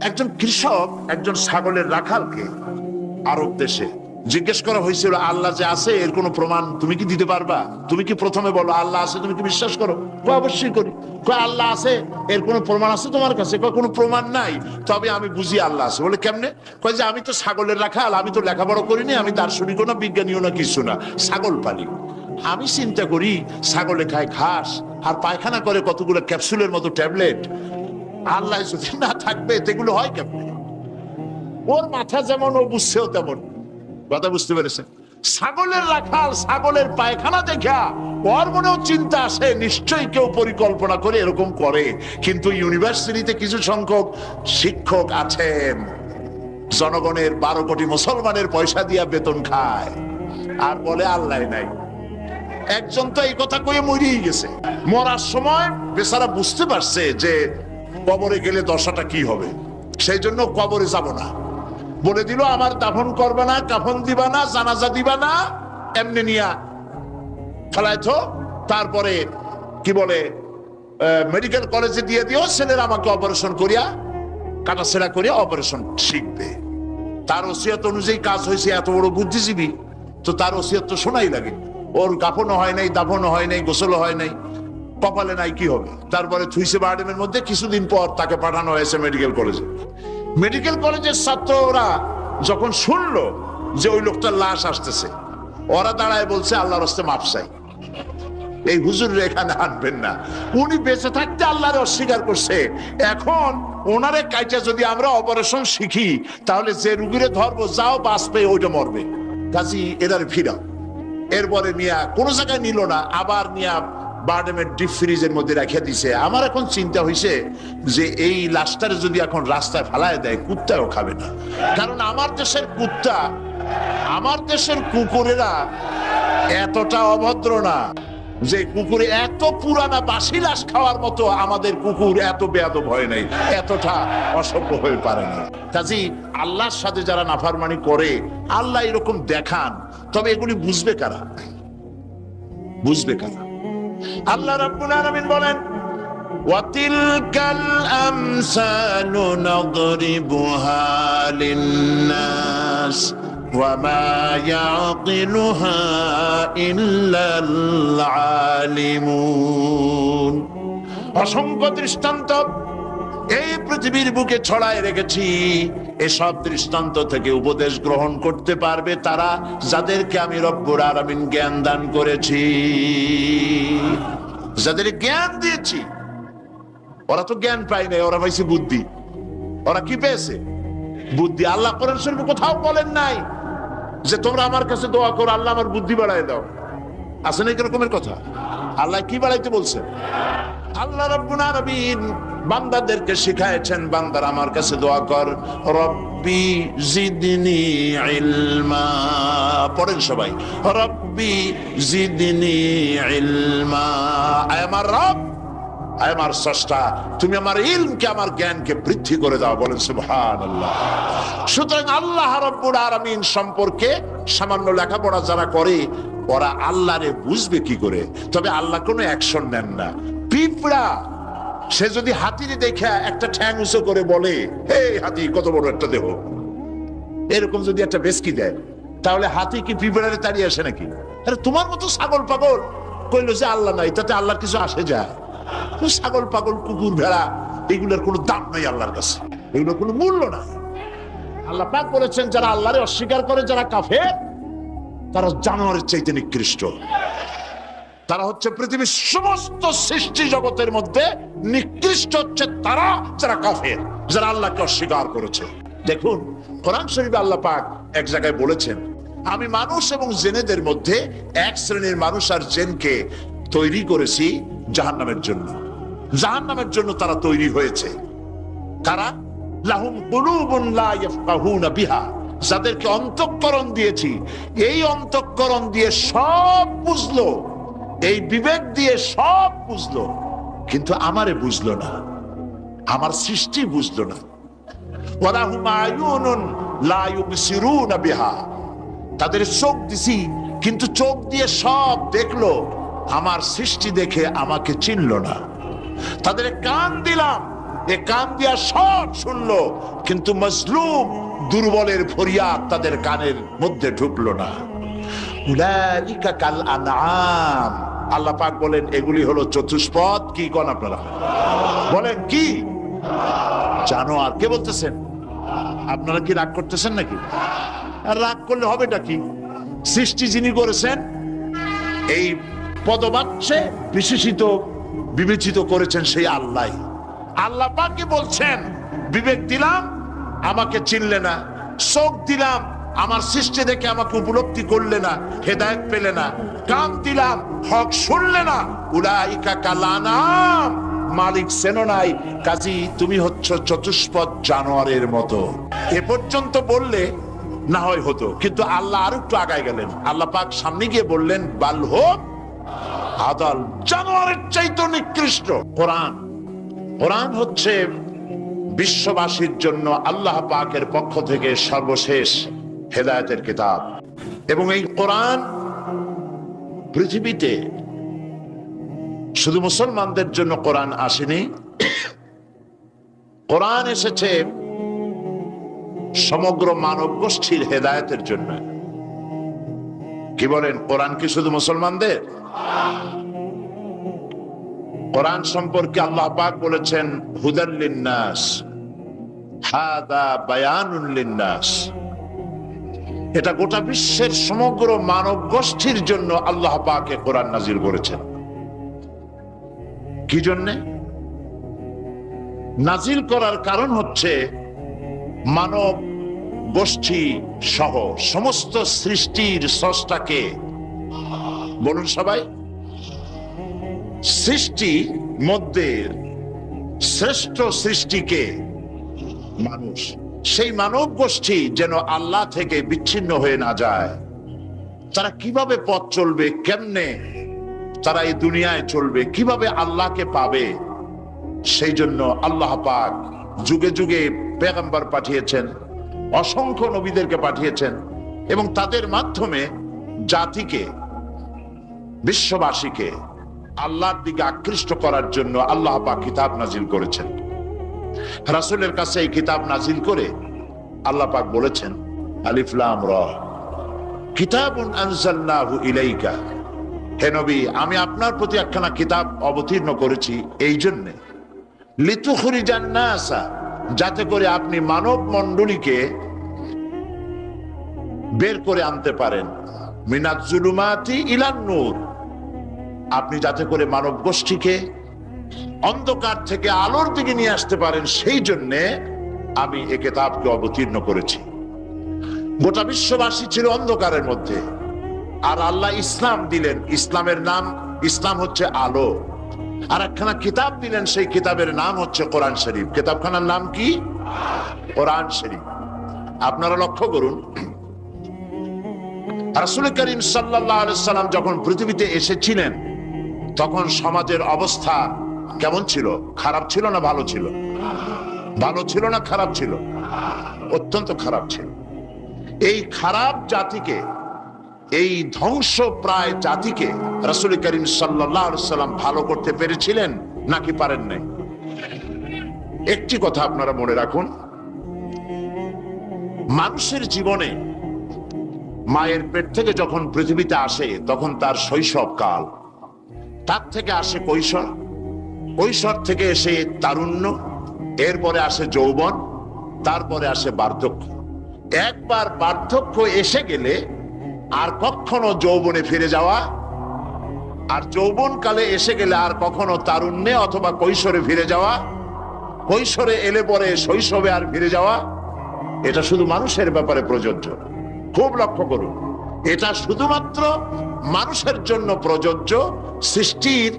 একজন কৃষক একজন ছাগলের রাখালকে আরব দেশে জিজ্ঞেস করা হয়েছিল, আল্লাহ যে আছে এর কোনো প্রমাণ তুমি কি দিতে পারবা? তুমি কি প্রথমে বলো আল্লাহ আছে, তুমি কি বিশ্বাস করো? অবশ্যই করি। আল্লাহ আছে, এর কোনো প্রমাণ আছে তোমার কাছে? কোনো প্রমাণ নাই, তবে আমি বুঝি আল্লাহ আছে। বলে কেমনে? কয় যে আমি তো ছাগলের রাখাল, আমি তো লেখাপড়া করিনি, আমি দার্শনিকও না বিজ্ঞানীও না কিছু না, ছাগল পালি। আমি চিন্তা করি ছাগলে খায় ঘাস আর পায়খানা করে কতগুলো ক্যাপসুলের মতো ট্যাবলেট, আল্লাহ যদি না থাকবে এগুলো হয় কেমনে? ওর মাথা যেমন ও বুঝছেও তেমন। কথা বুঝতে পেরেছেন? ছাগলের রাখাল ছাগলের পায়খানা দেখা ওর মনেও চিন্তা আসে, নিশ্চয়ই কেউ পরিকল্পনা করে এরকম করে। কিন্তু ইউনিভার্সিটিতে কিছু সংখ্যক শিক্ষক আছেন জনগণের 12 কোটি মুসলমানের পয়সা দিয়া বেতন খায় আর বলে আল্লাহ নাই। একজন তো এই কথা কয়ে মরেই গেছে। মরার সময় বেচারা বুঝতে পারছে যে কবরে গেলে দশাটা কি হবে, সেই জন্য কবরে যাব না। বলে দিল আমার দাফন করবে না, কাফন দিবা না, জানাজা দিবা না, এমনি নিয়া ফেলাইতো। তারপরে কি বলে মেডিকেল কলেজে দিয়ে দিও, ছেলেরা আমাকে অপারেশন করিয়া কাটাছেড়া করিয়া অপারেশন শিখবে। তার ওসিয়ত অনুযায়ী কাজ হয়েছে। এত বড় বুদ্ধিজীবী, তো তার ওসিয়ত তো শোনাই লাগে। ওর কাফনও হয় নাই, দাফনও হয় নাই, গোসলও হয় নাই, কপালে নাই, কি হবে? তারপরে থুইসে বার্ডেমের মধ্যে কিছুদিন পর তাকে পাঠানো হয়েছে মেডিকেল কলেজে। মেডিকেল কলেজের ছাত্ররা যখন শুনলো যে ওই লোকটার লাশ আসতেছে, ওরা দাঁড়ায় বলছে আল্লাহর রাস্তে মাপ চাই, এই হুজুর এখানে আনবেন না। উনি বেঁচে থাকতে আল্লাহর অস্বীকার করছে, এখন ওনারে কাইটা যদি আমরা অপারেশন শিখি তাহলে যে রুগীরে ধরবো যাও বাঁচবে ওইটা মরবে, কাজী এদারে ফিরাও। এরপরে নিয়া কোনো জায়গায় নিল না, আবার নিয়া বার্ডেমের ডিপ ফ্রিজের মধ্যে রেখে দিছে। আমার এখন চিন্তা হয়েছে যে এই লাশটারে যদি এখন রাস্তায় ফেলায় দেয় কুত্তাও খাবে না, কারণ আমার দেশের কুত্তা, আমার দেশের কুকুরেরা এতটা অভদ্র না যে কুকুরে এত পুরানা বাসি লাশ খাওয়ার মতো আমাদের কুকুর এত বেয়াদব হয় নাই, এতটা অসভ্য হয়ে পারে না। কাজী আল্লাহর সাথে যারা নাফরমানি করে আল্লাহ এরকম দেখান, তবে এগুলি বুঝবে কারা? বুঝবে কারা? আল্লাহ রাব্বুল আলামিন বলেন ওয়াতিলকাল আমসালু নাদরিবুহা লিন্নাস ওয়া মা ইয়াকিলুহা ইল্লাল আলিমুন। অসংখ্য দৃষ্টান্ত এই পৃথিবীর বুকে ছড়ায় রেখেছি, এসব দৃষ্টান্ত থেকে উপদেশ গ্রহণ করতে পারবে তারা যাদেরকে আমি রব্বুল আলামিন জ্ঞান দান করেছি, যাদের জ্ঞান দিয়েছি। ওরা তো জ্ঞান পায় নাই, ওরা পাইছে বুদ্ধি। ওরা কি পেয়েছে? বুদ্ধি। আল্লাহ কোরআন শরীফে কোথাও বলেন নাই যে তোমরা আমার কাছে দোয়া করো আল্লাহ আমার বুদ্ধি বাড়ায় দাও। আছে না এরকমের কথা? আল্লাহ কি বাড়াইতে বলছেন? আল্লাহ রাব্বুল আলামিন বান্দাদেরকে শিখায়েছেন, বান্দার আমার কাছে দোয়া কর, রব্বি জিদনি ইলমা। পড়েন সবাই, রব্বি জিদনি ইলমা। আয় আমার রব, আয় আমার স্রষ্টা, তুমি আমার ইলমকে, আমার জ্ঞানকে বৃদ্ধি করে দাও। বলেন সুবহানাল্লাহ। সুতরাং আল্লাহ রাব্বুল আলামিন সম্পর্কে সামান্য লেখাপড়া যারা করে ওরা আল্লাহরে বুঝবে কি করে? তবে আল্লাহ কোনো অ্যাকশন নেন না। পিঁপড়া সে যদি হাতির দেখে একটা ঠ্যাং উঁচু করে বলে হে হাতি কত বড় একটা দেহ, এরকম যদি একটা বেসকি দেয়, তাহলে হাতি কি পিঁপড়ারে তাড়িয়ে আসে নাকি? আরে তোমার মতো ছাগল পাগল কইলো যে আল্লাহ নাই, তাতে আল্লাহর কিছু আসে যায়? ছাগল পাগল কুকুর ভেড়া এগুলোর কোনো দাম নাই আল্লাহর কাছে, এগুলোর কোনো মূল্য নাই। আল্লাহ পাক বলেছেন যারা আল্লাহরে অস্বীকার করে, যারা কাফের, তারা জানোয়ারের চাইতে নিকৃষ্ট। তারা হচ্ছে পৃথিবীর সমস্ত সৃষ্টি জগতের মধ্যে নিকৃষ্ট হচ্ছে তারা যারা কাফের, যারা আল্লাহকে অস্বীকার করেছে। দেখুন কোরআন শরীফে আল্লাহ পাক এক জায়গায় বলেছেন, আমি মানুষ এবং জিনেদের মধ্যে এক শ্রেণীর মানুষ আর জিনকে তৈরি করেছি জাহান্নামের জন্য। জাহান্নামের জন্য তারা তৈরি হয়েছে। কারা? লাহুম কুলুবুন লা ইয়াফকাহুনা বিহা, যাদেরকে অন্তঃকরণ দিয়েছি, এই অন্তঃকরণ দিয়ে সব বুঝলো, এই বিবেক দিয়ে সব বুঝলো, কিন্তু আমারে বুঝলো না, আমার সৃষ্টি বুঝলো না। ওয়ালাহুম আয়ুনুন লা ইউবসিরুনা বিহা, তাদের চোখ দিছি কিন্তু চোখ দিয়ে সব দেখলো, আমার সৃষ্টি দেখে আমাকে চিনলো না। তাদের কান দিলাম এ কান দিয়া সব শুনলো, কিন্তু মজলুম দুর্বলের ফরিয়াদ তাদের কানের মধ্যে ঢুকলো না। উলাইকা কাল আনআম, আল্লাহ পাক বলেন এগুলি হলো চতুষ্পদ। কি কোন আপনারা বলেন কি? জানোয়ার। কে বলতেছেন? আপনারা কি রাগ করতেছেন নাকি? আর রাগ করলে হবেটা কি? সৃষ্টি যিনি করেছেন, এই পদবাচ্যে বিশেষিত বিবেচিত করেছেন সেই আল্লাহ। আল্লাহ পাকই বলছেন বিবেক দিলাম, আমাকে চিনলে না, চোখ দিলাম, আমার সৃষ্টি দেখে আমাকে উপলব্ধি করলে না, হেদায়েত পেলে না, কান দিলাম, হক শুনলে না, উলাইকা কাল আনআম, মালিক চেনো নাই, কাজী তুমি হচ্ছ চতুষ্পদ জানোয়ারের মতো। এ পর্যন্ত বললে না হয় হতো, কিন্তু আল্লাহ আর একটু আগায় গেলেন। আল্লাহ পাক সামনে গিয়ে বললেন বাল হোক আদাল, জানোয়ারের চাইতে নিকৃষ্ট। কোরআন, কোরআন হচ্ছে বিশ্ববাসীর জন্য আল্লাহ পাকের পক্ষ থেকে সর্বশেষ হেদায়েতের কিতাব। এবং এই কোরআন পৃথিবীতে শুধু মুসলমানদের জন্য কোরআন আসেনি, কোরআন এসেছে সমগ্র মানব গোষ্ঠীর হেদায়েতের জন্য। কি বলেন? কোরআন কি শুধু মুসলমানদের? কোরআন সম্পর্কে আল্লাহ পাক বলেছেন হুদাল লিন্নাস, হাদা বায়ানুন লিন্নাস। এটা গোটা বিশ্বের সমগ্র মানব গোষ্ঠীর জন্য আল্লাহ পাক কোরআন নাজিল করেছেন। কি জন্যে নাজিল করার কারণ হচ্ছে মানব গোষ্ঠী সহ সমস্ত সৃষ্টির স্রষ্টাকে, বলুন সবাই, সৃষ্টি মধ্যে শ্রেষ্ঠ সৃষ্টিকে মানুষ, সেই মানব গোষ্ঠী যেন আল্লাহ থেকে বিচ্ছিন্ন হয়ে না যায়। তারা কিভাবে পথ চলবে, কেমনে তারা এই দুনিয়ায় চলবে, কিভাবে আল্লাহকে পাবে, সেই জন্য আল্লাহ পাক যুগে যুগে পেগম্বর পাঠিয়েছেন, অসংখ্য নবীদেরকে পাঠিয়েছেন, এবং তাদের মাধ্যমে জাতিকে, বিশ্ববাসীকে আল্লাহর দিকে আকৃষ্ট করার জন্য আল্লাহ পাক কিতাব নাজিল করেছেন। রাসূলের কাছে এই কিতাব নাজিল করে আল্লাহ পাক বলেছেন আলিফ লাম রা কিতাবুন আনজালনাহু ইলাইকা, হে নবী আমি আপনার প্রতি একখানা কিতাব অবতীর্ণ করেছি এই জন্যে, লিতুখরিজান নাসা, যাতে করে আপনি মানব মণ্ডলীকে বের করে আনতে পারেন, মিনাজ জুলুমাতি ইলান নূর, আপনি যাতে করে মানব গোষ্ঠীকে অন্ধকার থেকে আলোর দিকে নিয়ে আসতে পারেন, সেই জন্যে আমি এই কিতাবকে অবতীর্ণ করেছি। গোটা বিশ্ববাসী ছিল অন্ধকারের মধ্যে, আর আল্লাহ ইসলাম দিলেন, ইসলামের নাম, ইসলাম হচ্ছে আলো, আর একখানা কিতাব দিলেন, সেই কিতাবের নাম হচ্ছে কোরআন শরীফ। কিতাবখানার নাম কি? কোরআন শরীফ। আপনারা লক্ষ্য করুন, রাসূল করিম সাল্লাল্লাহু আলাইহি সাল্লাম যখন পৃথিবীতে এসেছিলেন তখন সমাজের অবস্থা কেমন ছিল? খারাপ ছিল না ভালো ছিল? ভালো ছিল না খারাপ ছিল? অত্যন্ত খারাপ ছিল। এই খারাপ জাতিকে, এই ধ্বংস প্রায় জাতিকে রাসূল করিম সাল্লাল্লাহু আলাইহি সাল্লাম ভালো করতে পেরেছিলেন নাকি পারেন নাই? একটি কথা আপনারা মনে রাখুন, মানুষের জীবনে মায়ের পেট থেকে যখন পৃথিবীতে আসে তখন তার শৈশব কাল, তার থেকে আসে কৈশোর, কৈশোর থেকে এসে তারুণ্য, এরপরে আসে যৌবন, তারপরে আসে বার্ধক্য। একবার বার্ধক্য এসে গেলে আর কখনো যৌবনে ফিরে যাওয়া, আর যৌবন কালে এসে গেলে আর কখনো তারুণ্যে অথবা কৈশোরে ফিরে যাওয়া, কৈশোরে এলে পরে শৈশবে আর ফিরে যাওয়া, এটা শুধু মানুষের ব্যাপারে প্রযোজ্য। খুব লক্ষ্য করুন, এটা শুধুমাত্র মানুষের জন্য প্রযোজ্য, সৃষ্টির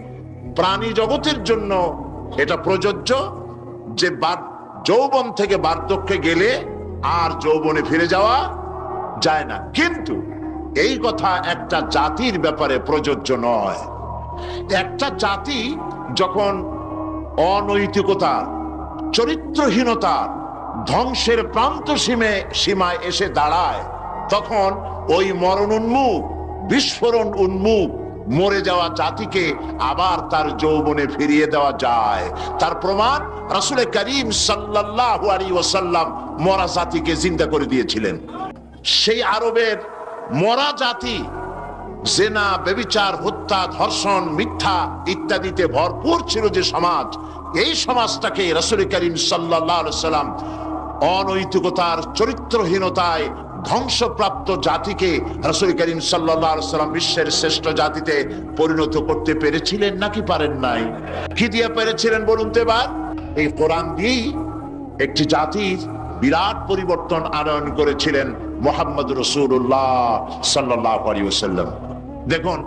প্রাণী জগতের জন্য এটা প্রযোজ্য যে যৌবন থেকে বার্ধক্যে গেলে আর যৌবনে ফিরে যাওয়া যায় না। কিন্তু এই কথা একটা জাতির ব্যাপারে প্রযোজ্য নয়। একটা জাতি যখন অনৈতিকতা, চরিত্রহীনতা, ধ্বংসের প্রান্ত সীমায় এসে দাঁড়ায়, তখন ওই মরণ উন্মুখ, বিস্ফোরণ উন্মুখ মরে যাওয়া জাতিকে আবার তার যৌবনে ফিরিয়ে দেওয়া যায়। তার প্রমাণ রাসূল করিম সাল্লাল্লাহু আলাইহি ওয়াসাল্লাম মরা জাতিকে জিন্দা করে দিয়েছিলেন। সেই আরবের মরা জাতি জেনা, ব্যভিচার, হত্যা, ধর্ষণ, মিথ্যা ইত্যাদিতে ভরপুর ছিল যে সমাজ, এই সমাজটাকে রাসূল করিম সাল্লাল্লাহু আলাইহি ওয়াসাল্লাম অনৈতিকতার, চরিত্রহীনতায় ধ্বংসপ্রাপ্ত জাতিকে রাসূল করিম সাল্লাল্লাহু আলাইহি ওয়াসাল্লাম বিশ্বের শ্রেষ্ঠ জাতিতে পরিণত করতে পেরেছিলেন নাকি পারেন নাই? কি দিয়ে পেরেছিলেন বলুন তো এবার? এই কোরআন দিয়েই একটি জাতির বিরাট পরিবর্তন আনয়ন করেছিলেন মুহাম্মদ রাসূলুল্লাহ সাল্লাল্লাহু আলাইহি ওয়াসাল্লাম। দেখুন,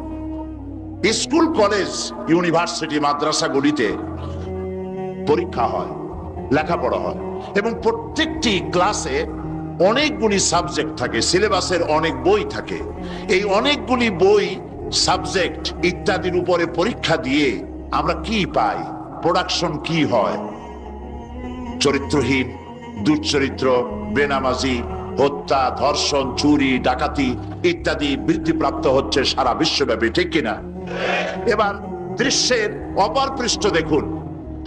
স্কুল, কলেজ, ইউনিভার্সিটি, মাদ্রাসাগুলিতে পরীক্ষা হয়, লেখাপড়া হয় এবং প্রত্যেকটি ক্লাসে অনেকগুলি সাবজেক্ট থাকে, সিলেবাসের অনেক বই থাকে। এই অনেকগুলি বই, সাবজেক্ট ইত্যাদির উপরে পরীক্ষা দিয়ে আমরা কি পাই? প্রোডাকশন কি হয়? চরিত্রহীন, দুশ্চরিত্র, বেনামাজি, হত্যা, ধর্ষণ, চুরি, ডাকাতি ইত্যাদি বৃদ্ধিপ্রাপ্ত হচ্ছে সারা বিশ্বব্যাপী, ঠিক কিনা? এবার দৃশ্যের অপর পৃষ্ঠ দেখুন,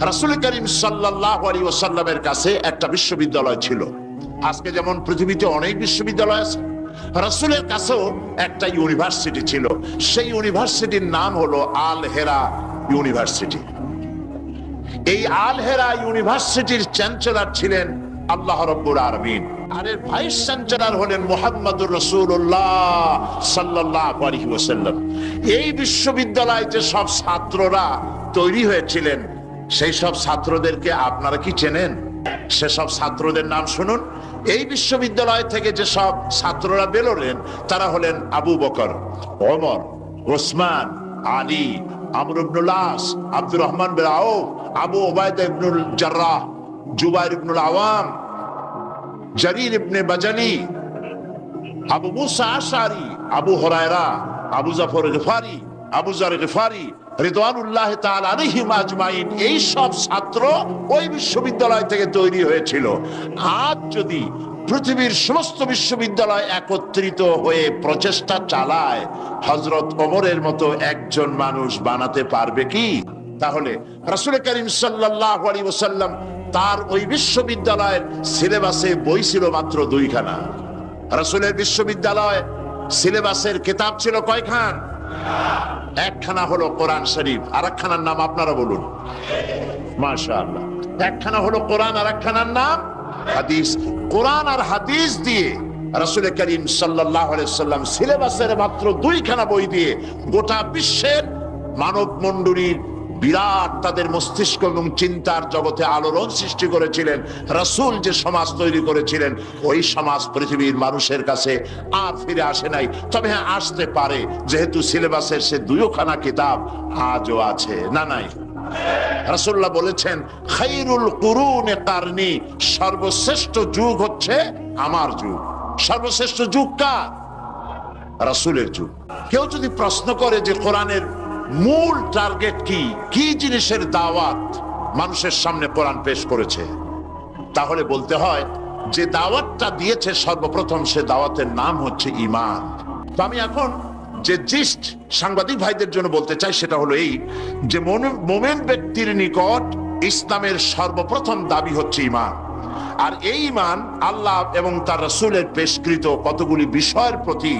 রাসূল করিম সাল্লাল্লাহু আলাইহি ওয়াসাল্লামের কাছে একটা বিশ্ববিদ্যালয় ছিল। আজকে যেমন পৃথিবীতে অনেক বিশ্ববিদ্যালয় আছে, রাসূলের কাছেও একটা ইউনিভার্সিটি ছিল। সেই ইউনিভার্সিটির নাম হলো আল হেরা ইউনিভার্সিটি। এই আল হেরা ইউনিভার্সিটির চ্যান্সেলর ছিলেন আল্লাহ রাব্বুল আলামিন, আর এর ভাইস চ্যান্সেলর হলেন মুহাম্মদুর রাসূলুল্লাহ সাল্লাল্লাহু আলাইহি ওয়াসাল্লাম। এই বিশ্ববিদ্যালয়ে যে সব ছাত্ররা তৈরি হয়েছিলেন, সেই সব ছাত্রদেরকে আপনারা কি চেনেন? সেসব ছাত্রদের নাম শুনুন। এই বিশ্ববিদ্যালয় থেকে যে সব ছাত্ররা বেরোলেন, তারা হলেন আবু বকর, ওমর, ওসমান, আলী, আমর ইবনুল আস, আব্দুর রহমান বিন আউফ, আবু উবাইদা ইবনুল জাররাহ, জুবাইর ইবনুল আওয়াম, জারির ইবনে বাজালি, আবু মুসা আশআরী, আবু হুরায়রা, আবু জাফর গিফারি, আবু যার গিফারি রিদওয়ানুল্লাহ তাআলা আলাইহিম আজমাইন। এই সব ছাত্র ওই বিশ্ববিদ্যালয় থেকে তৈরি হয়েছিল। আজ যদি পৃথিবীর সমস্ত বিশ্ববিদ্যালয় একত্রিত হয়ে প্রচেষ্টা চালায়, হযরত ওমরের মতো একজন মানুষ বানাতে পারবে কি? তাহলে রাসূল করিম সাল্লাল্লাহু আলাইহি ওয়াসাল্লাম তার ওই বিশ্ববিদ্যালয়ের সিলেবাসে বই ছিল মাত্র 2খানা। রাসূলের বিশ্ববিদ্যালয় সিলেবাসের কিতাব ছিল কয়খান? একখানা হলো কোরআন শরীফ, আর একখানার নাম আপনারা বলুন। মাশাআল্লাহ, একখানা হলো কোরআন, আর একখানার নাম হাদিস। কোরআন আর হাদিস দিয়ে রাসূল করিম সাল্লাল্লাহু আলাইহি ওয়াসাল্লাম সিলেবাসের মাত্র 2খানা বই দিয়ে গোটা বিশ্বের মানব মণ্ডলীর বিরাট তাদের মস্তিষ্ক এবং চিন্তার জগতে আলোড়ন সৃষ্টি করেছিলেন। রাসূল যে সমাজ তৈরি করেছিলেন, ওই সমাজ পৃথিবীর মানুষের কাছে আর ফিরে আসে নাই। তবে হ্যাঁ, আসতে পারে, যেহেতু সিলেবাসের সে 2খানা কিতাব আজও আছে। না নাই? রাসূলুল্লাহ বলেছেন, খায়রুল কুরুনে কারনি, সর্বশ্রেষ্ঠ যুগ হচ্ছে আমার যুগ। সর্বশ্রেষ্ঠ যুগ কার? রাসূলের যুগ। কেউ যদি প্রশ্ন করে যে কোরআনের মূল টার্গেট কি, কি জিনিসের দাওয়াত মানুষের সামনে কোরআন পেশ করেছে, তাহলে বলতে হয় যে দাওয়াতটা দিয়েছে সর্বপ্রথম, সে দাওয়াতের নাম হচ্ছে ঈমান। তো আমি এখন যে জিস্ট সাংবাদিক ভাইদের জন্য বলতে চাই সেটা হলো এই, যে মুমিন ব্যক্তির নিকট ইসলামের সর্বপ্রথম দাবি হচ্ছে ঈমান। আর এই ঈমান আল্লাহ এবং তার রাসূলের পেশকৃত কতগুলি বিষয়ের প্রতি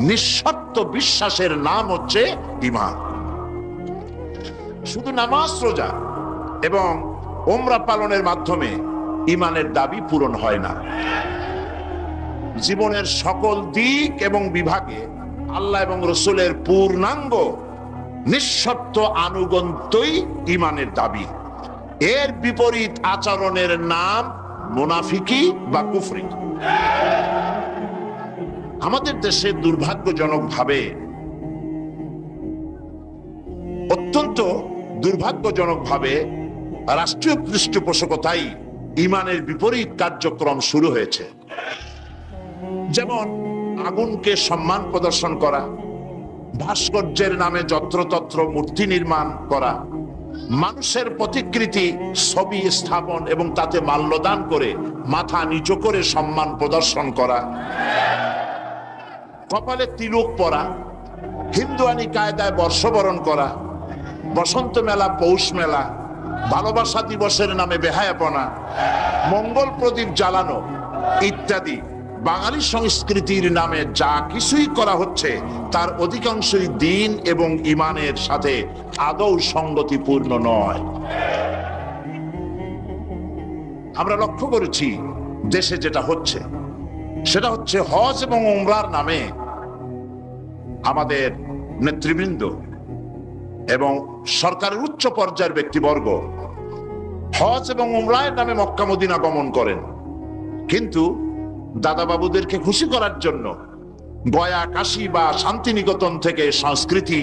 নিঃশর্ত বিশ্বাসের নাম হচ্ছে ঈমান। শুধু নামাজ, রোজা এবং উমরা পালনের মাধ্যমে ঈমানের দাবি পূরণ হয় না। জীবনের সকল দিক এবং বিভাগে আল্লাহ এবং রাসূলের পূর্ণাঙ্গ নিঃশর্ত আনুগত্যই ঈমানের দাবি। এর বিপরীত আচরণের নাম মুনাফিকি বা কুফরি। আমাদের দেশে দুর্ভাগ্যজনকভাবে, অত্যন্ত দুর্ভাগ্যজনকভাবে রাষ্ট্রীয় পৃষ্ঠপোষকতায় ঈমানের বিপরীত কার্যক্রম শুরু হয়েছে। যেমন আগুনকে সম্মান প্রদর্শন করা, ভাস্কর্যের নামে যত্রতত্র মূর্তি নির্মাণ করা, মানুষের প্রতিকৃতি ছবি স্থাপন এবং তাতে মাল্যদান করে মাথা নিচু করে সম্মান প্রদর্শন করা, কপালে তিলক পরা, হিন্দুয়ানি কায়দায় বর্ষবরণ করা, বসন্ত মেলা, পৌষ মেলা, ভালোবাসা দিবসের নামে বেহায়াপনা, মঙ্গল প্রদীপ জ্বালানো ইত্যাদি বাঙালি সংস্কৃতির নামে যা কিছুই করা হচ্ছে তার অধিকাংশই দ্বীন এবং ঈমানের সাথে আদৌ সঙ্গতিপূর্ণ নয়। আমরা লক্ষ্য করেছি দেশে যেটা হচ্ছে সেটা হচ্ছে হজ এবং উমরার নামে আমাদের নেতৃবৃন্দ এবং সরকারের উচ্চ পর্যায়ের ব্যক্তিবর্গ হজ এবং উমরার নামে মক্কা মদিনা গমন করেন, কিন্তু দাদা বাবুদেরকে খুশি করার জন্য গয়া, কাশী বা শান্তিনিকেতন থেকে সংস্কৃতি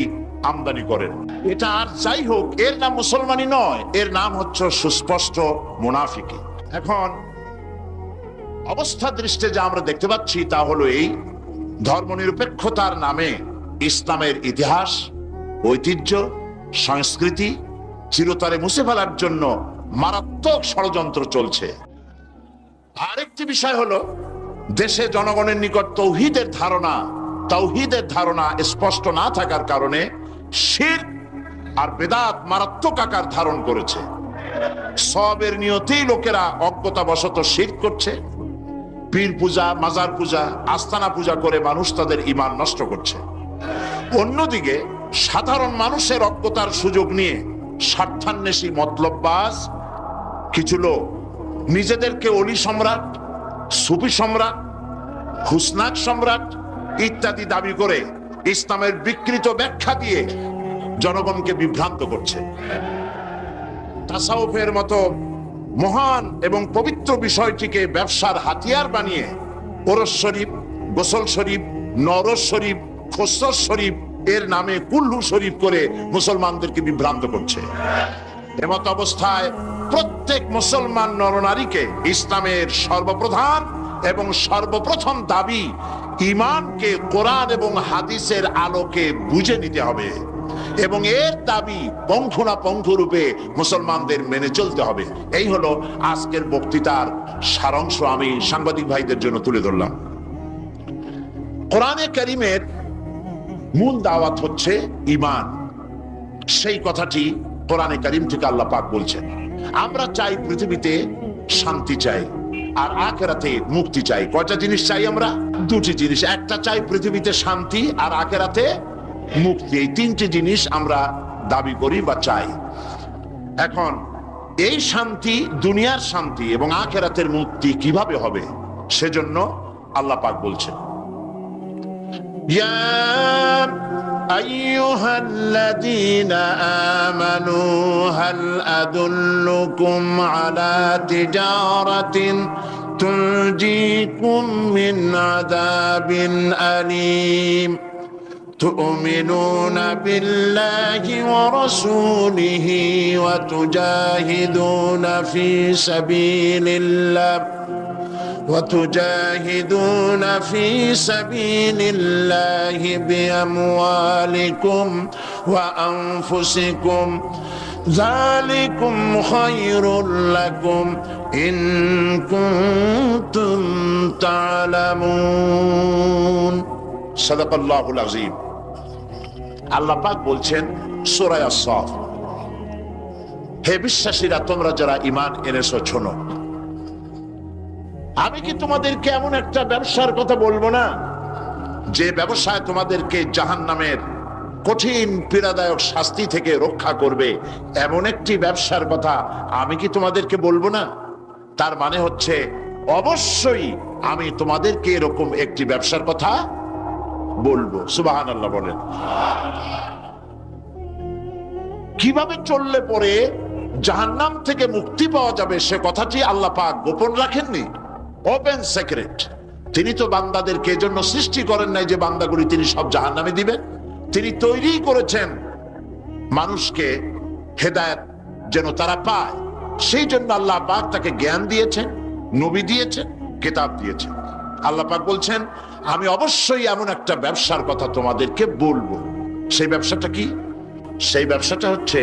আমদানি করেন। এটা আর যাই হোক, এর নাম মুসলমানি নয়, এর নাম হচ্ছে সুস্পষ্ট মুনাফিকি। এখন অবস্থা দৃষ্টে যা আমরা দেখতে পাচ্ছি তা হলো এই, ধর্মনিরপেক্ষতার নামে ইসলামের ইতিহাস, ঐতিহ্য, সংস্কৃতি চিরতরে মুছে ফেলার জন্য মারাত্মক ষড়যন্ত্র চলছে। আরেকটি বিষয় হলো দেশে জনগণের নিকট তাওহীদের ধারণা স্পষ্ট না থাকার কারণে শিরক আর বেদাত মারাত্মক আকার ধারণ করেছে। সওয়াবের নিয়তেই লোকেরা অজ্ঞতাবশত শিরক করছে, পীর পূজা, মাজার পূজা, আস্তানা পূজা করে মানুষ তাদের ঈমান নষ্ট করছে। অন্যদিকে সাধারণ মানুষের অজ্ঞতার সুযোগ নিয়ে স্বার্থান্বেষী মতলববাজ কিছু লোক নিজেদেরকে অলি সম্রাট, সুফি সম্রাট, হুসনাক সম্রাট ইত্যাদি দাবি করে ইসলামের বিকৃত ব্যাখ্যা দিয়ে জনগণকে বিভ্রান্ত করছে। তাসাউফের মতো মহান এবং পবিত্র বিষয়টিকে ব্যবসার হাতিয়ার বানিয়ে ওরস শরীফ, গোসল শরীফ, নরস শরীফ, খসরস শরীফ এর নামে কুল্লু শরীফ করে মুসলমানদেরকে বিভ্রান্ত করছে। এমত অবস্থায় প্রত্যেক মুসলমান নরনারীকে ইসলামের সর্বপ্রধান এবং সর্বপ্রথম দাবি ঈমানকে কোরআন এবং হাদিসের আলোকে বুঝে নিতে হবে এবং এর দাবি পঙ্খু রূপে মুসলমানদের মেনে চলতে হবে। এই হলো আজকের বক্তৃতার সারাংশ আমি সাংবাদিক ভাইদের জন্য তুলে ধরলাম। কোরআনে কারীমের মূল দাওয়াত হচ্ছে ঈমান। সেই কথাটি কোরআনে কারীম থেকে আল্লাহ পাক বলছেন। আমরা চাই পৃথিবীতে শান্তি চাই আর আখিরাতে মুক্তি চাই। কয়টা জিনিস চাই আমরা? দুটি জিনিস। একটা চাই পৃথিবীতে শান্তি আর আখিরাতে মুক্তি। এই তিনটি জিনিস আমরা দাবি করি বা চাই। এখন এই শান্তি, দুনিয়ার শান্তি এবং আখিরাতের মুক্তি কিভাবে হবে সেজন্য আল্লাহ পাক বলছেন, ইয়া আইয়ুহাল্লাযীনা আমানু হাল আদুল্লুকুম আলা তিজারাতিন তুনজিকুম মিন আযাবিন আলীম تؤمنون بالله ورسوله وتجاهدون في سبيل الله بأموالكم وأنفسكم ذلكم خير لكم إن كنتم تعلمون صدق الله العظيم। আল্লাহ পাক বলছেন সূরা আস-সাফ, হে বিশ্বাসীরা, তোমরা যারা ঈমান এনেছো শোনো, আমি কি তোমাদেরকে এমন একটা ব্যবসার কথা বলবো না যে ব্যবসায় তোমাদেরকে জাহান্নামের কঠিন পীড়াদায়ক শাস্তি থেকে রক্ষা করবে? এমন একটি ব্যবসার কথা আমি কি তোমাদেরকে বলবো না? তার মানে হচ্ছে অবশ্যই আমি তোমাদেরকে এরকম একটি ব্যবসার কথা বলবো। সুবহানাল্লাহ বলেন। কিভাবে চললে পরে জাহান্নাম থেকে মুক্তি পাওয়া যাবে সে কথাটি আল্লাহ পাক গোপন রাখেননি, ওপেন সিক্রেট। তিনি তো বান্দাদেরকে এজন্য সৃষ্টি করেন নাই যে বান্দাগুলি তিনি সব জাহান্নামে দিবেন। তিনি তৈরি করেছেন মানুষকে হেদায়েত যেন তারা পায়, সেই জন্য আল্লাহ পাক তাকে জ্ঞান দিয়েছেন, নবী দিয়েছেন, কিতাব দিয়েছেন। আল্লাহ পাক বলছেন আমি অবশ্যই এমন একটা ব্যবসার কথা তোমাদেরকে বলবো। সেই ব্যবসাটা কি? সেই ব্যবসাটা হচ্ছে,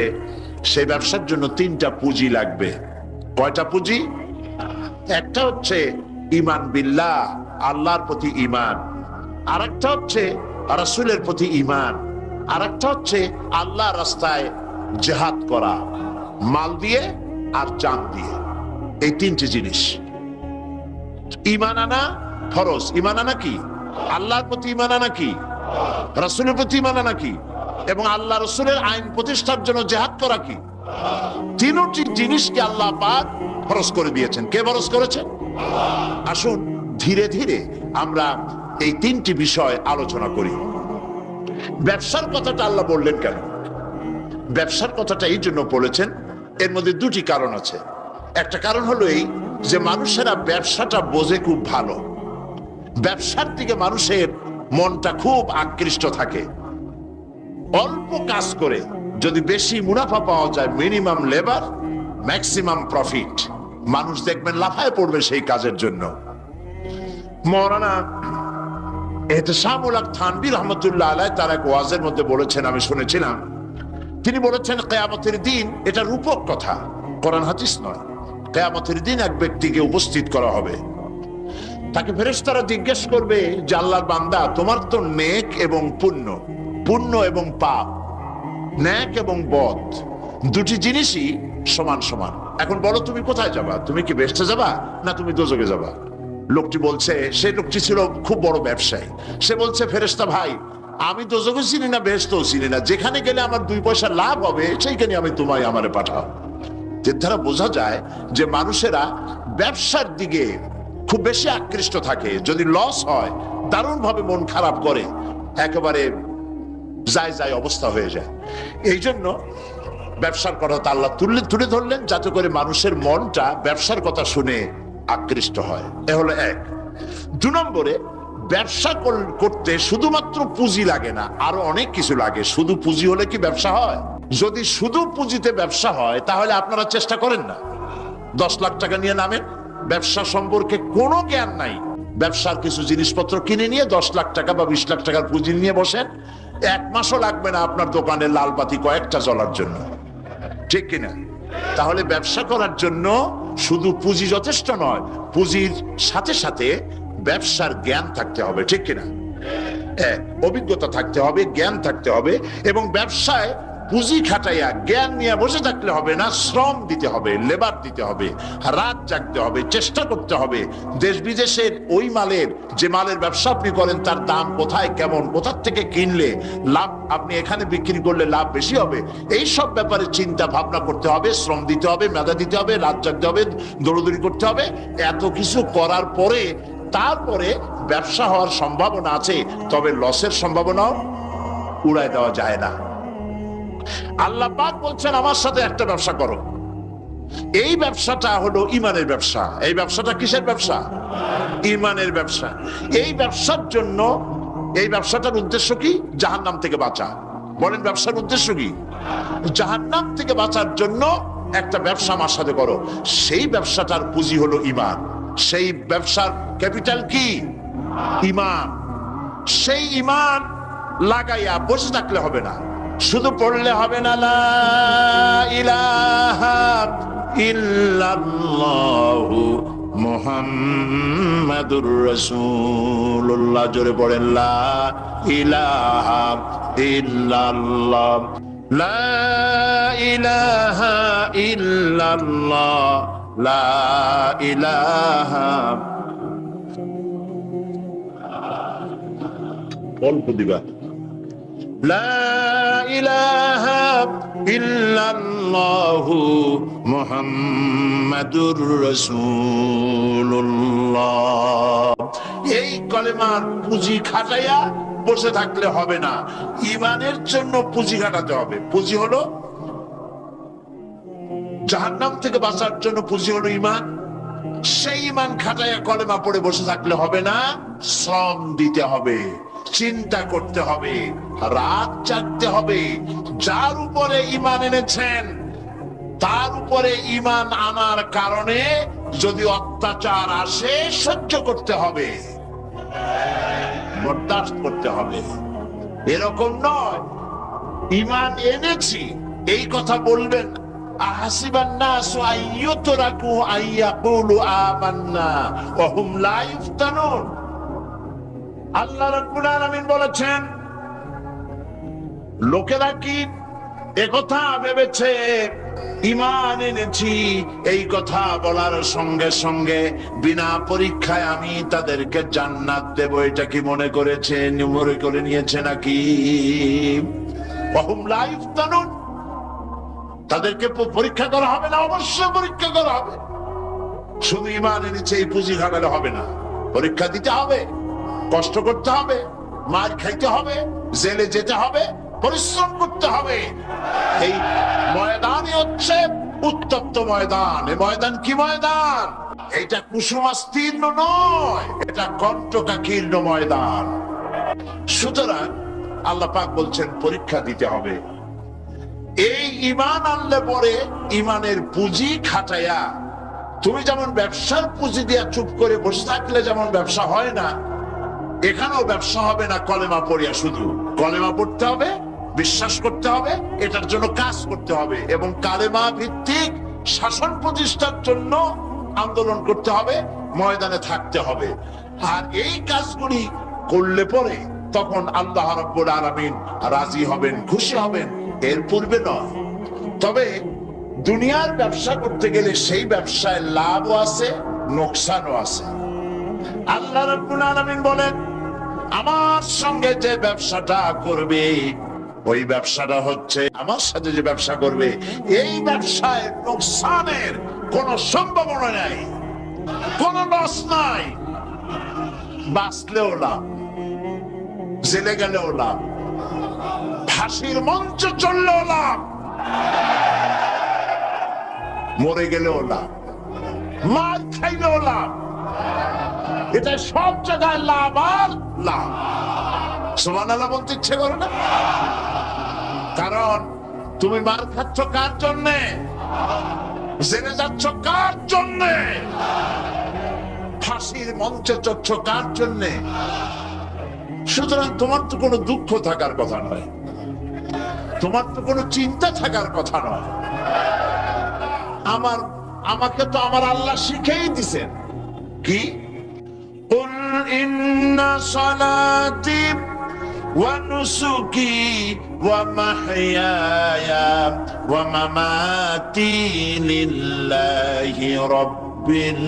সেই ব্যবসার জন্য তিনটা পুঁজি লাগবে। কয়টা পুঁজি? একটা হচ্ছে ঈমান বিল্লাহ, আল্লাহর প্রতি ঈমান। আরেকটা হচ্ছে রাসূলের প্রতি ঈমান, আর একটা হচ্ছে আল্লাহর রাস্তায় জিহাদ করা, মাল দিয়ে আর জান দিয়ে। এই তিনটি জিনিস। ঈমান আনা ফরজ। ঈমান আনা কি? আল্লাহর প্রতি ঈমান আনা কি? রাসূলের প্রতি ঈমান আনা কি? এবং আল্লাহ রাসূলের আইন প্রতিষ্ঠার জন্য জিহাদ করা কি? তিনটি জিনিসকে আল্লাহ পাক ফরজ করে দিয়েছেন। কে ফরজ করেছেন? আসুন ধীরে ধীরে আমরা এই তিনটি বিষয় আলোচনা করি। ব্যবসার কথাটা আল্লাহ বললেন কেন? ব্যবসার কথাটা এই জন্য বলেছেন, এর মধ্যে দুটি কারণ আছে। একটা কারণ হলো এই যে মানুষেরা ব্যবসাটা বোঝে খুব ভালো, ব্যবসার দিকে মানুষের মনটা খুব আকৃষ্ট থাকে। অল্প কাজ করে যদি বেশি মুনাফা পাওয়া যায়, মিনিমাম লেবার ম্যাক্সিমাম প্রফিট, মানুষ দেখবেন লাফায় পড়বে সেই কাজের জন্য। মাওলানা এহতেশামুল হক থানভী রহমতুল্লাহ আলাইহি তার এক ওয়াজের মধ্যে বলেছেন, আমি শুনেছিলাম, তিনি বলেছেন কিয়ামতের দিন, এটা রূপক কথা, কোরআন হাদিস নয়। কিয়ামতের দিন এক ব্যক্তিকে উপস্থিত করা হবে, তাকে ফেরেশতারা জিজ্ঞেস করবে যে আল্লাহর বান্দা, তোমার তো নেক এবং পুণ্য, পুণ্য এবং পাপ, নেক এবং বদ দুটি জিনিসই সমান সমান। এখন বলো তুমি কোথায় যাবা? তুমি কি বেহেশতে যাবা না তুমি দোজখে যাবা? লোকটি বলছে, সেই লোকটি ছিল খুব বড় ব্যবসায়ী, সে বলছে, ফেরেশতা ভাই, আমি দোজখও চিনি না বেহেশতও চিনি না, যেখানে গেলে আমার 2 পয়সা লাভ হবে সেইখানে আমি তোমায় আমারে পাঠাও। এর দ্বারা বোঝা যায় যে মানুষেরা ব্যবসার দিকে খুব বেশি আকৃষ্ট থাকে। যদি লস হয় দারুণ ভাবে মন খারাপ করে, একেবারে যায় যায় অবস্থা হয়ে যায়। এই জন্য ব্যবসার কথা আল্লাহ তুলে ধরলেন যাতে করে মানুষের মনটা ব্যবসার কথা শুনে আকৃষ্ট হয়। এ হলো এক। 2 নম্বরে, ব্যবসা করতে শুধুমাত্র পুঁজি লাগে না, আরো অনেক কিছু লাগে। শুধু পুঁজি হলে কি ব্যবসা হয়? যদি শুধু পুঁজিতে ব্যবসা হয় তাহলে আপনারা চেষ্টা করেন না, 10 লাখ টাকা নিয়ে নামেন, ব্যবসা সম্পর্কে কোনো জ্ঞান নাই, ব্যবসার কিছু জিনিসপত্র কিনে নিয়ে 10 লাখ টাকা বা 20 লাখ টাকার পুঁজি নিয়ে বসেন, 1 মাসও লাগবে না আপনার দোকানে লাল বাতি কয়েকটা জ্বলার জন্য, ঠিক কিনা? তাহলে ব্যবসা করার জন্য শুধু পুঁজি যথেষ্ট নয়, পুঁজির সাথে সাথে ব্যবসার জ্ঞান থাকতে হবে, ঠিক কিনা? অভিজ্ঞতা থাকতে হবে, জ্ঞান থাকতে হবে। এবং ব্যবসায় পুঁজি খাটাইয়া জ্ঞান নিয়ে বসে থাকলে হবে না, শ্রম দিতে হবে, লেবার দিতে হবে, রাত জাগতে হবে, চেষ্টা করতে হবে। দেশ বিদেশের ওই মালের, যে মালের ব্যবসা আপনি করেন তার দাম কোথায়, কেমন, কোথা থেকে কিনলে লাভ, আপনি এখানে বিক্রি করলে লাভ বেশি হবে, এই সব ব্যাপারে চিন্তা ভাবনা করতে হবে, শ্রম দিতে হবে, মেধা দিতে হবে, রাত জাগতে হবে, দৌড়দৌড়ি করতে হবে। এত কিছু করার পরে তারপরে ব্যবসা হওয়ার সম্ভাবনা আছে, তবে লসের সম্ভাবনাও উড়ায় দেওয়া যায় না। আল্লাহ পাক বলছেন আমার সাথে একটা ব্যবসা করো। এই ব্যবসাটা হলো ঈমানের ব্যবসা। এই ব্যবসাটা কিসের ব্যবসা? ঈমানের ব্যবসা। এই ব্যবসার জন্য, এই ব্যবসাটার উদ্দেশ্য কি? জাহান্নাম থেকে বাঁচা। বলেন ব্যবসার উদ্দেশ্য কি? জাহান্নাম থেকে বাঁচার জন্য একটা ব্যবসা আমার সাথে করো। সেই ব্যবসাটার পুঁজি হলো ঈমান। সেই ব্যবসার ক্যাপিটাল কি? ঈমান। সেই ঈমান লাগাইয়া বসে থাকলে হবে না, শুধু পড়লে হবে না লা ইলাহা ইল্লাল্লাহু মুহাম্মাদুর রাসূলুল্লাহ। জোরে পড়েন লা ইলাহা ইল্লাল্লাহ, লা ইলাহা ইল্লাল্লাহ, লা ইলাহা। অল্প দিবা। লা ইলাহা ইল্লাল্লাহু মুহাম্মাদুর রাসূলুল্লাহ। এই কলেমার পুঁজি খাটাইয়া বসে থাকলে হবে না, ঈমানের জন্য পুঁজি খাটাতে হবে। পুঁজি হলো জাহান্নাম থেকে বাঁচার জন্য, পুঁজি হলো ঈমান। সেই ঈমান খাটাইয়া কলেমা পড়ে বসে থাকলে হবে না, শ্রম দিতে হবে, চিন্তা করতে হবে, রাত জাগতে হবে। যার উপরে ঈমান এনেছেন তার উপরে ঈমান আনার কারণে যদি অত্যাচার আসে সহ্য করতে হবে, বরদাস্ত করতে হবে। এরকম নয় ঈমান এনেছি এই কথা বলবেন, আহাসিবান নাসু আইয়ুতরাকু আইয়াকুলু আমান্না ওয়া হুম লা ইফতানুন। আল্লাহ রাব্বুল আলামিন বলেছেন, লোকেরা কি একথা ভেবেছে ঈমান এনেছি এই কথা বলার সঙ্গে সঙ্গে বিনা পরীক্ষায় আমি তাদেরকে জান্নাত দেব, এটা কি মনে করেছে, মনে করে নিয়েছে নাকি? ওয়াহুম লা ইফতানুন, তাদেরকে পরীক্ষা করা হবে না? অবশ্যই পরীক্ষা করা হবে। শুধু ঈমান এনেছে এই পুঁজি খাটালে হবে না, পরীক্ষা দিতে হবে, কষ্ট করতে হবে, মার খাইতে হবে, জেলে যেতে হবে, পরিশ্রম করতে হবে। এই ময়দানই হচ্ছে উত্তপ্ত ময়দান। এই ময়দান কি ময়দান? এটা কুসুমাস্তীর্ণ নয়, এটা কণ্টকাকীর্ণ ময়দান। সুতরাং আল্লাহ পাক বলছেন পরীক্ষা দিতে হবে। এই ঈমান আনলে পরে ঈমানের পুঁজি খাটাইয়া, তুমি যেমন ব্যবসার পুঁজি দিয়া চুপ করে বসে থাকলে যেমন ব্যবসা হয় না, এখানেও ব্যবসা হবে না কলেমা পড়িয়া। শুধু কলেমা পড়তে হবে, বিশ্বাস করতে হবে, এটার জন্য কাজ করতে হবে এবং কালেমা ভিত্তিক শাসন প্রতিষ্ঠার জন্য আন্দোলন করতে হবে, ময়দানে থাকতে হবে। আর এই কাজগুলি করলে পরে তখন আল্লাহ রাব্বুল আলামিন রাজি হবেন, খুশি হবেন, এর পূর্বে নয়। তবে দুনিয়ার ব্যবসা করতে গেলে সেই ব্যবসায় লাভও আছে, নোকসানও আছে। আল্লাহ রাব্বুল আলামিন বলেন, আমার সঙ্গে যে ব্যবসাটা করবে, ওই ব্যবসাটা হচ্ছে, আমার সাথে যে ব্যবসা করবে, এই ব্যবসায় নোকসানের কোন সম্ভাবনা নাই, কোন লস নাই। বাঁচলেও লাভ, জেলে গেলেও লাভ, ফাঁসির মঞ্চে চললেও লাভ, মরে গেলেও লাভ, মার খাইলেও লাভ। এটা সব জায়গায় লাভ আর লাভ। সুবহানাল্লাহ বলতে ইচ্ছে করে না? কারণ তুমি মার খাচ্ছ কার জন্যে? জেনে যাচ্ছ কার জন্যে? ফাঁসির মঞ্চে চড়ছ কার জন্যে? সুতরাং তোমার তো কোনো দুঃখ থাকার কথা নয়, তোমার তো কোনো চিন্তা থাকার কথা নয়। আমাকে তো আমার আল্লাহ শিখেই দিছেন কি, কুল ইন্না সালাতি ওয়া নুসুকি ওয়া মাহইয়ায়া ওয়া মামাতি লিল্লাহি রাব্বিল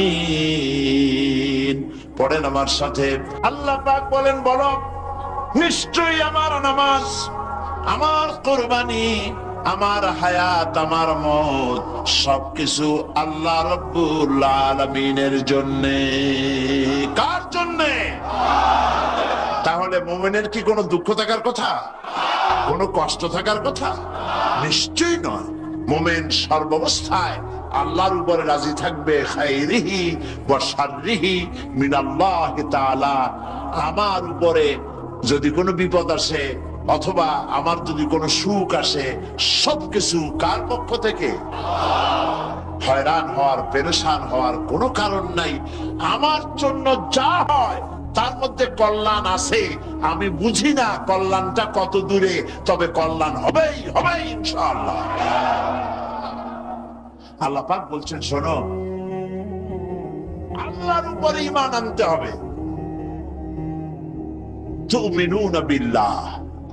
আলামিন। পড়েন আমার সাথে। আল্লাহ পাক বলেন, বলো নিশ্চয়ই আমার নামাজ, আমার কুরবানি, আমার হায়াত, আমার মওত সবকিছু আল্লাহ রাব্বুল আলামিনের জন্য। কার জন্য? তাহলে মুমিনের কি কোনো দুঃখ থাকার কথা, কোনো কষ্ট থাকার কথা? নিশ্চয়ই নয়। মুমিন সর্বাবস্থায় আল্লাহর উপরে রাজি থাকবে, খাইরিহি ওয়া শাররিহি মিনাল্লাহি তাআলা। আমার উপরে যদি কোনো বিপদ আসে অথবা আমার যদি কোনো সুখ আসে, সবকিছু কার পক্ষ থেকে? হয়রান হওয়ার, পেরেশান হওয়ার কোনো কারণ নাই। আমার জন্য যা হয় তার মধ্যে কল্যাণ আছে। আমি বুঝি না কল্যাণটা কত দূরে, তবে কল্যাণ হবেই হবে ইনশাআল্লাহ। আল্লাহ পাক বলছেন, শোনো, আল্লাহর উপরে ঈমান আনতে হবে। তুমিনুনা বিল্লাহ।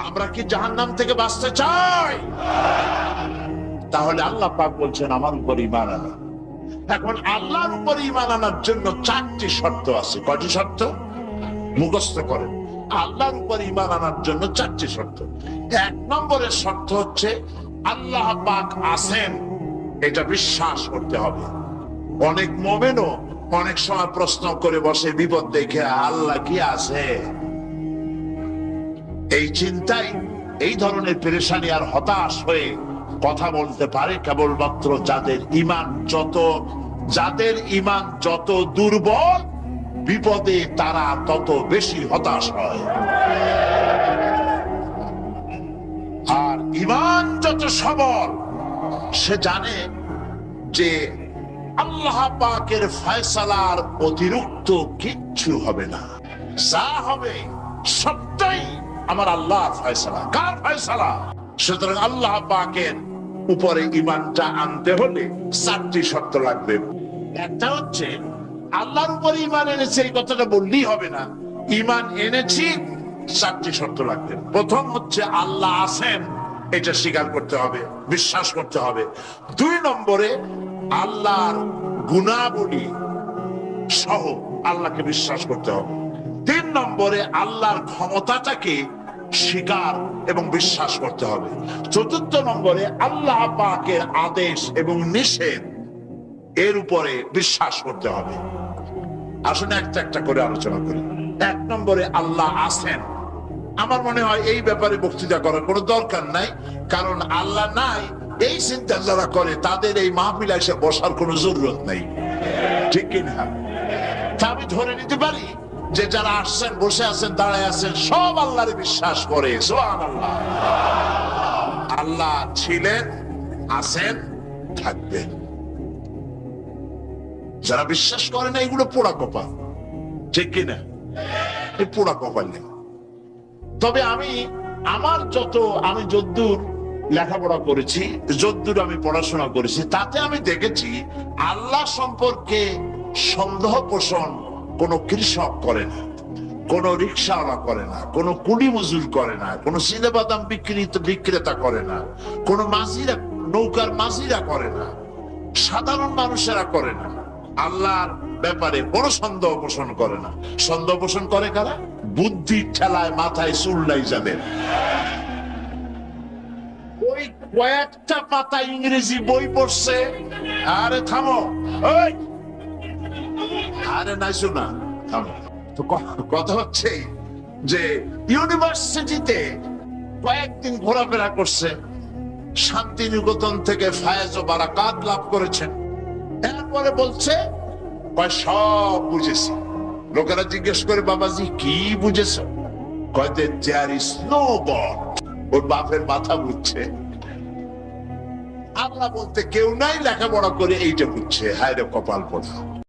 আমরা কি জাহান্নাম থেকে বাঁচতে চাই? তাহলে আল্লাহ পাক বলছেন আমার উপর ঈমান আনো। এখন আল্লাহর উপর ঈমান আনার জন্য 4টি শর্ত আছে। কয়টি শর্ত? মুখস্থ করেন। আল্লাহর উপর ঈমান আনার জন্য 4টি শর্ত। 1 নম্বরের শর্ত হচ্ছে আল্লাহ পাক আছেন, এটা বিশ্বাস করতে হবে। অনেক মুমিনও অনেক সময় প্রশ্ন করে বসে বিপদ দেখে, আল্লাহ কি আছে? এই চিন্তায় এই ধরনের পেরেশানি আর হতাশ হয়ে কথা বলতে পারে কেবলমাত্র যাদের ঈমান যত দুর্বল, বিপদে তারা তত বেশি হতাশ হয়। আর ঈমান যত সবল, সে জানে যে আল্লাহ পাকের ফয়সালার অতিরিক্ত কিচ্ছু হবে না, যা হবে সবটাই আমার আল্লাহর ফয়সালা। কার ফয়সালা? সুতরাং আল্লাহ পাকের উপরে ঈমানটা আনতে হলে 4টি শর্ত লাগবে। একটা হচ্ছে আল্লাহর উপর ঈমান এনেছে এই কথাটা বললেই হবে না। ঈমান এনেছি, 4টি শর্ত লাগবে। প্রথম হচ্ছে আল্লাহ আছেন, এটা স্বীকার করতে হবে, বিশ্বাস করতে হবে। 2 নম্বরে আল্লাহর গুণাবলী সহ আল্লাহকে বিশ্বাস করতে হবে। 3 নম্বরে আল্লাহর ক্ষমতাটাকে স্বীকার এবং বিশ্বাস করতে হবে। 4র্থ নম্বরে আল্লাহ পাকের আদেশ এবং নিষেধ এর উপরে বিশ্বাস করতে হবে। আসলে একটা একটা করে আলোচনা করি। 1 নম্বরে আল্লাহ আছেন। আমার মনে হয় এই ব্যাপারে বক্তৃতা করার কোনো দরকার নাই, কারণ আল্লাহ নাই এই চিন্তা যারা করে তাদের এই মাহফিলে এসে বসার কোনো জরুরত নাই, ঠিক কিনা? তা আমি ধরে নিতে পারি যে যারা আসছেন, বসে আছেন, দাঁড়ায় আছেন, সব আল্লাহরে বিশ্বাস করে। সুবহানাল্লাহ। আল্লাহ ছিলেন, আছেন, থাকবেন। যারা বিশ্বাস করে না এগুলো পোড়া কপাল, ঠিক কিনা? এই পোড়া কপাল নেই। তবে আমি যদ্দূর লেখাপড়া করেছি, যদ্দূর আমি পড়াশোনা করেছি, তাতে আমি দেখেছি আল্লাহ সম্পর্কে সন্দেহ পোষণ কোন কৃষক করে না, কোন রিক্সাওয়ালা করে না, কোন কুলি মজুর করে না, কোন চিনেবাদাম বিক্রেতা করে না, কোন মাঝিরা, নৌকার মাঝিরা করে না, সাধারণ মানুষেরা করে না। আল্লাহর ব্যাপারে কোন সন্দেহ পোষণ করে না। সন্দেহ পোষণ করে কারা? বুদ্ধির ঠেলায় মাথায় চুললাই যাদের। ওই কয়েকটা পাতা ইংরেজি বই পড়ছে। আরে থামো, ওই আরে নাই শোনা, থামো। তো কথা হচ্ছে যে ইউনিভার্সিটিতে কয়েকদিন ঘোরাফেরা করছে, শান্তিনিকেতন থেকে ফায়েজ ও বারাকাত লাভ করেছেন। এরপরে বলছে সব বুঝেছি। লোকেরা জিজ্ঞেস করে, বাবাজি কি বুঝেছ? কয়তে দেয়ার ইজ নো গড। ওর বাপের মাথা বুঝছে। আল্লাহ বলতে কেউ নাই, লেখাপড়া করে এইটা বুঝছে। হায় রে কপাল পোড়া।